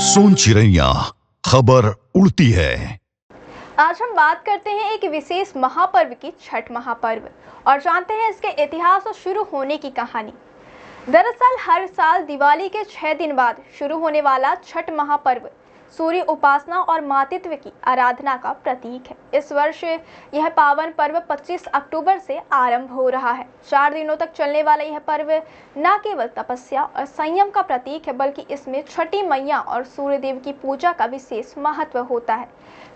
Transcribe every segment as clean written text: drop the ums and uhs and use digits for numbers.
सोन चिड़ैया खबर उड़ती है। आज हम बात करते हैं एक विशेष महापर्व की, छठ महापर्व, और जानते हैं इसके इतिहास और शुरू होने की कहानी। दरअसल हर साल दिवाली के 6 दिन बाद शुरू होने वाला छठ महापर्व सूर्य उपासना और मातृत्व की आराधना का प्रतीक है। इस वर्ष यह पावन पर्व 25 अक्टूबर से आरंभ हो रहा है। 4 दिनों तक चलने वाला यह पर्व न केवल तपस्या और संयम का प्रतीक है, बल्कि इसमें छठी मैया और सूर्य देव की पूजा का विशेष महत्व होता है।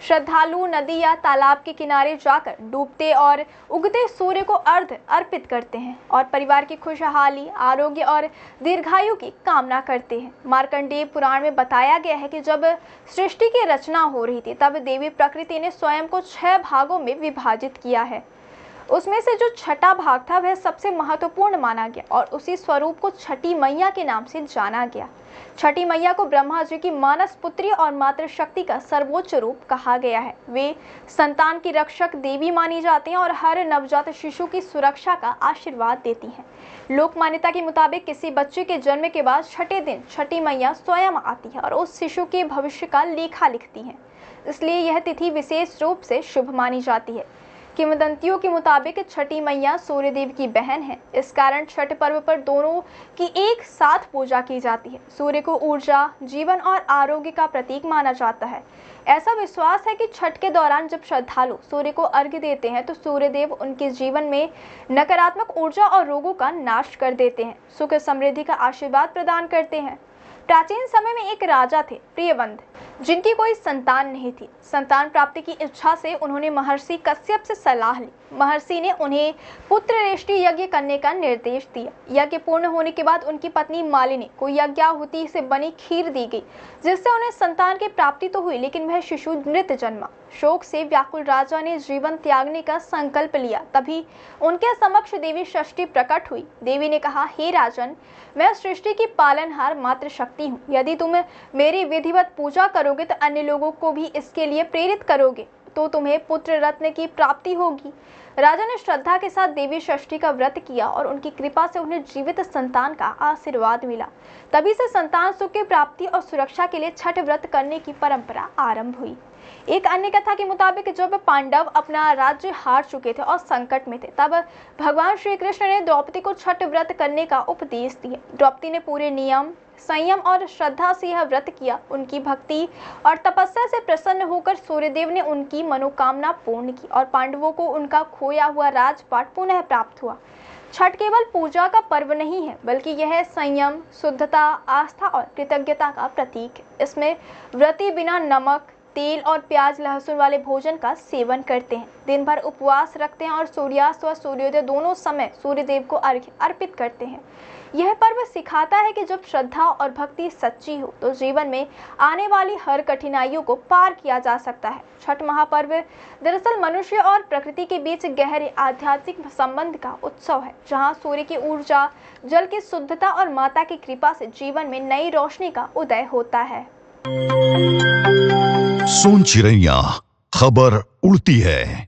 श्रद्धालु नदी या तालाब के किनारे जाकर डूबते और उगते सूर्य को अर्घ्य अर्पित करते हैं और परिवार की खुशहाली, आरोग्य और दीर्घायु की कामना करते हैं। मार्कंडेय पुराण में बताया गया है कि जब सृष्टि की रचना हो रही थी, तब देवी प्रकृति ने स्वयं को 6 भागों में विभाजित किया है। उसमें से जो छठा भाग था वह सबसे महत्वपूर्ण माना गया और उसी स्वरूप को छठी मैया के नाम से जाना गया। छठी मैया को ब्रह्मा जी की मानस पुत्री और मातृशक्ति का सर्वोच्च रूप कहा गया है। वे संतान की रक्षक देवी मानी जाती हैं और हर नवजात शिशु की सुरक्षा का आशीर्वाद देती हैं। लोक मान्यता के मुताबिक किसी बच्चे के जन्म के बाद छठे दिन छठी मैया स्वयं आती है और उस शिशु के भविष्य का लेखा लिखती हैं। इसलिए यह तिथि विशेष रूप से शुभ मानी जाती है। किंवदंतियों के मुताबिक छठी मैया सूर्य देव की बहन है। इस कारण छठ पर्व पर दोनों की एक साथ पूजा की जाती है। सूर्य को ऊर्जा, जीवन और आरोग्य का प्रतीक माना जाता है। ऐसा विश्वास है कि छठ के दौरान जब श्रद्धालु सूर्य को अर्घ्य देते हैं तो सूर्य देव उनके जीवन में नकारात्मक ऊर्जा और रोगों का नाश कर देते हैं, सुख समृद्धि का आशीर्वाद प्रदान करते हैं। प्राचीन समय में एक राजा थे, प्रियवंद, जिनकी कोई संतान नहीं थी। संतान प्राप्ति की इच्छा से उन्होंने महर्षि कश्यप से सलाह ली। महर्षि ने उन्हें पुत्ररेष्टि यज्ञ करने का निर्देश दिया। यज्ञ पूर्ण होने के बाद उनकी पत्नी मालिनी को यज्ञाहुति से बनी खीर दी गई, जिससे उन्हें संतान की प्राप्ति तो हुई, लेकिन वह शिशु मृत जन्मा। शोक से व्याकुल राजा ने जीवन त्यागने का संकल्प लिया। तभी उनके समक्ष देवी षष्ठी प्रकट हुई। देवी ने कहा, हे राजन, मैं सृष्टि की पालनहार मातृशक्ति हूँ। यदि तुम मेरी विधिवत पूजा करोगे तो अन्य लोगों को भी इसके लिए प्रेरित करोगे, तो तुम्हें पुत्र रत्न की प्राप्ति होगी। राजा ने श्रद्धा के साथ देवी षष्ठी का व्रत किया और उनकी कृपा से उन्हें जीवित संतान का आशीर्वाद मिला। तभी से संतान सुख की प्राप्ति और सुरक्षा के लिए छठ व्रत करने की परंपरा आरंभ हुई। एक अन्य कथा के मुताबिक जब पांडव अपना राज्य हार चुके थे और संकट में थे, तब भगवान श्री कृष्ण ने द्रौपदी को छठ व्रत करने का उपदेश दिया। द्रौपदी ने पूरे नियम, संयम और श्रद्धा से यह व्रत किया। उनकी भक्ति और तपस्या से प्रसन्न होकर सूर्यदेव ने उनकी मनोकामना पूर्ण की और पांडवों को उनका खोया हुआ राजपाट पुनः प्राप्त हुआ। छठ केवल पूजा का पर्व नहीं है, बल्कि यह संयम, शुद्धता, आस्था और कृतज्ञता का प्रतीक है। इसमें व्रती बिना नमक, तेल और प्याज लहसुन वाले भोजन का सेवन करते हैं, दिन भर उपवास रखते हैं और सूर्यास्त व सूर्योदय दोनों समय सूर्यदेव को अर्घ्य अर्पित करते हैं। यह पर्व सिखाता है कि जब श्रद्धा और भक्ति सच्ची हो तो जीवन में आने वाली हर कठिनाइयों को पार किया जा सकता है। छठ महापर्व दरअसल मनुष्य और प्रकृति के बीच गहरे आध्यात्मिक संबंध का उत्सव है, जहां सूर्य की ऊर्जा, जल की शुद्धता और माता की कृपा से जीवन में नई रोशनी का उदय होता है। सोन चिड़ैया खबर उड़ती है।